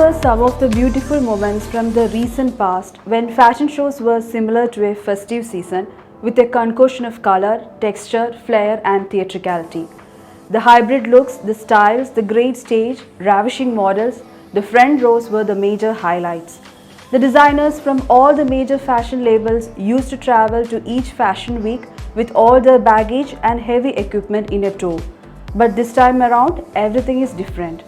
were some of the beautiful moments from the recent past when fashion shows were similar to a festive season with a concoction of color, texture, flair, and theatricality. The hybrid looks, the styles, the great stage, ravishing models, the front rows were the major highlights. The designers from all the major fashion labels used to travel to each fashion week with all their baggage and heavy equipment in a tow. But this time around, everything is different.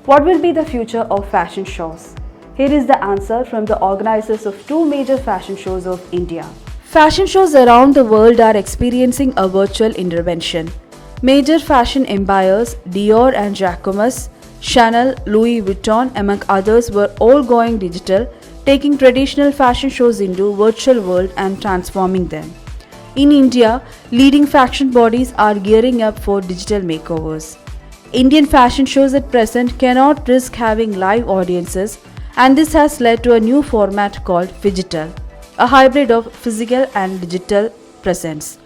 What will be the future of fashion shows? Here is the answer from the organizers of two major fashion shows of India. Fashion shows around the world are experiencing a virtual intervention. Major fashion empires, Dior and Jacquemus, Chanel, Louis Vuitton, among others, were all going digital, taking traditional fashion shows into virtual world and transforming them. In India, leading fashion bodies are gearing up for digital makeovers. Indian fashion shows at present cannot risk having live audiences, and this has led to a new format called Phygital, a hybrid of physical and digital presence.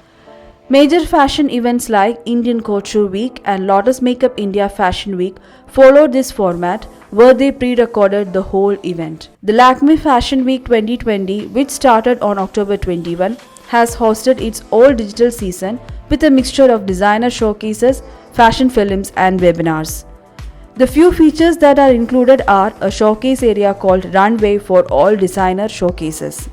Major fashion events like Indian Couture Week and Lotus Makeup India Fashion Week followed this format, where they pre-recorded the whole event. The Lakme Fashion Week 2020, which started on October 21, has hosted its all-digital season with a mixture of designer showcases, fashion films and webinars. The few features that are included are a showcase area called Runway for all designer showcases,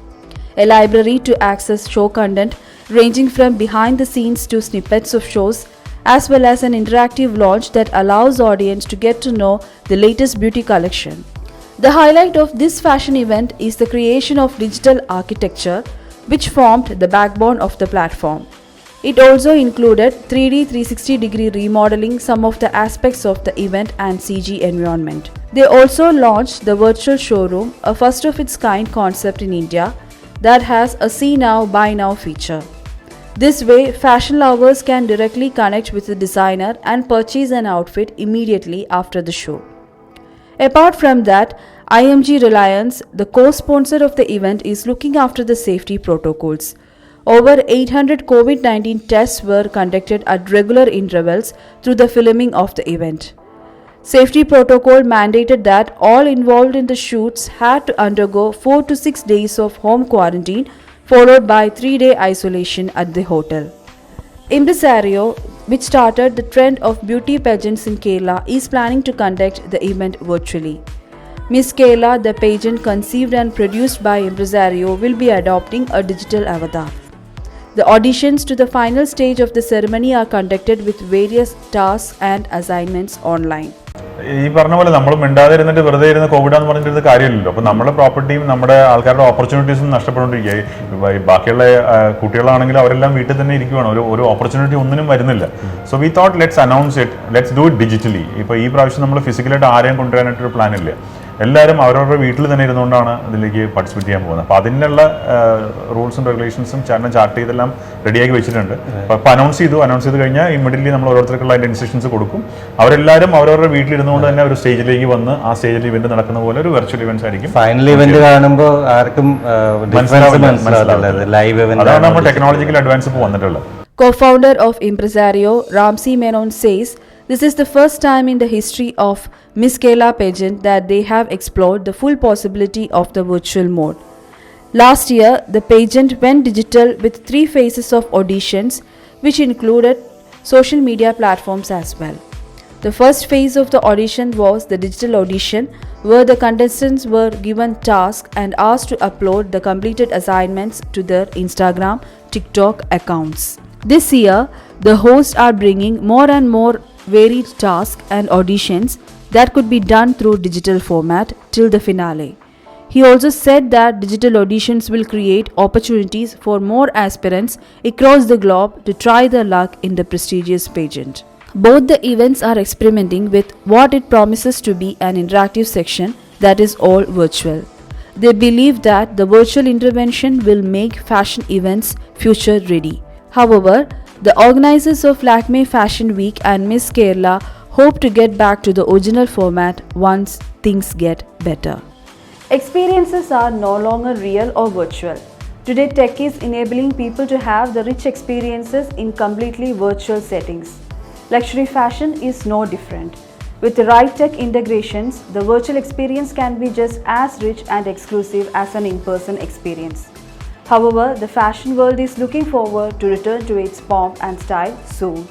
a library to access show content ranging from behind the scenes to snippets of shows, as well as an interactive launch that allows audience to get to know the latest beauty collection. The highlight of this fashion event is the creation of digital architecture, which formed the backbone of the platform. It also included 3D 360-degree remodeling some of the aspects of the event and CG environment. They also launched the virtual showroom, a first of its kind concept in India that has a see now buy now feature. This way, fashion lovers can directly connect with the designer and purchase an outfit immediately after the show. Apart from that, IMG Reliance, the co-sponsor of the event, is looking after the safety protocols. Over 800 COVID-19 tests were conducted at regular intervals through the filming of the event. Safety protocol mandated that all involved in the shoots had to undergo 4 to 6 days of home quarantine, followed by 3-day isolation at the hotel. Impresario, which started the trend of beauty pageants in Kerala, is planning to conduct the event virtually. Miss Kerala, the pageant conceived and produced by Impresario, will be adopting a digital avatar. The auditions to the final stage of the ceremony are conducted with various tasks and assignments online. ഈ പറഞ്ഞ പോലെ നമ്മൾ മിണ്ടാതെ ഇരുന്നിട്ട് വെറുതെ ഇരുന്ന് കോവിഡാന്ന് പറഞ്ഞിരുന്ന കാര്യമില്ലല്ലോ. അപ്പോൾ നമ്മുടെ പ്രോപ്പർട്ടിയും നമ്മുടെ ആൾക്കാരുടെ ഓപ്പർച്യൂണിറ്റീസും നഷ്ടപ്പെട്ടുകൊണ്ടിരിക്കുക. ബാക്കിയുള്ള കുട്ടികളാണെങ്കിലും അവരെല്ലാം വീട്ടിൽ തന്നെ ഇരിക്കുകയാണ്, ഒരു ഓപ്പർച്യൂണിറ്റി ഒന്നിനും വരുന്നില്ല. So we thought let's announce it, let's do it digitally. ഇപ്പോൾ ഈ പ്രാവശ്യം നമ്മൾ ഫിസിക്കലായിട്ട് ആരെയും കൊണ്ടുവരാനായിട്ടൊരു പ്ലാൻ ഇല്ല. എല്ലാവരും അവരവരുടെ വീട്ടിൽ തന്നെ ഇരുന്നുകൊണ്ടാണ് ഇതിലേക്ക് പാർട്ടിസിപ്പേറ്റ് ചെയ്യാൻ പോകുന്നത്. അപ്പോൾ അതിനുള്ള റൂൾസും റെഗുലേഷൻസും ചാർട്ട് ചെയ്തെല്ലാം റെഡിയാക്കി വെച്ചിട്ടുണ്ട്. അപ്പോൾ അനൗൺസ് ചെയ്ത് കഴിഞ്ഞാൽ ഇമ്മീഡിയറ്റ്ലി നമ്മൾ ഓരോരുത്തർക്കുള്ള അതിൻ്റെ ഇൻസ്ട്രക്ഷൻസ് കൊടുക്കും. അവരെല്ലാവരും അവരവരുടെ വീട്ടിലിരുന്നുകൊണ്ട് തന്നെ ഒരു സ്റ്റേജിലേക്ക് വന്ന് ആ സ്റ്റേജിൽ ഇവന്റ് നടക്കുന്ന പോലെ ഒരു വെർച്വൽ ഇവന്റ്സ് ആയിരിക്കും. ഫൈനൽ ഇവന്റ് കാണുമ്പോൾ ആർക്കും അതാണ് നമ്മൾ ടെക്നോളജിക്കൽ അഡ്വാൻസ് ഇപ്പോൾ വന്നിട്ടുള്ളത്. Co-founder of Impresario, Ramsey Menon, says this is the first time in the history of Miss Kerala pageant that they have explored the full possibility of the virtual mode. Last year, the pageant went digital with 3 phases of auditions, which included social media platforms as well. The first phase of the audition was the digital audition, where the contestants were given tasks and asked to upload the completed assignments to their Instagram, TikTok accounts. This year, the hosts are bringing more and more varied tasks and auditions that could be done through digital format till the finale. He also said that digital auditions will create opportunities for more aspirants across the globe to try their luck in the prestigious pageant. Both the events are experimenting with what it promises to be an interactive section that is all virtual. They believe that the virtual intervention will make fashion events future ready. However, the organizers of Lakme Fashion Week and Miss Kerala hope to get back to the original format once things get better. Experiences are no longer real or virtual. Today, tech is enabling people to have the rich experiences in completely virtual settings. Luxury fashion is no different. With the right tech integrations, the virtual experience can be just as rich and exclusive as an in-person experience. However, the fashion world is looking forward to return to its pomp and style soon.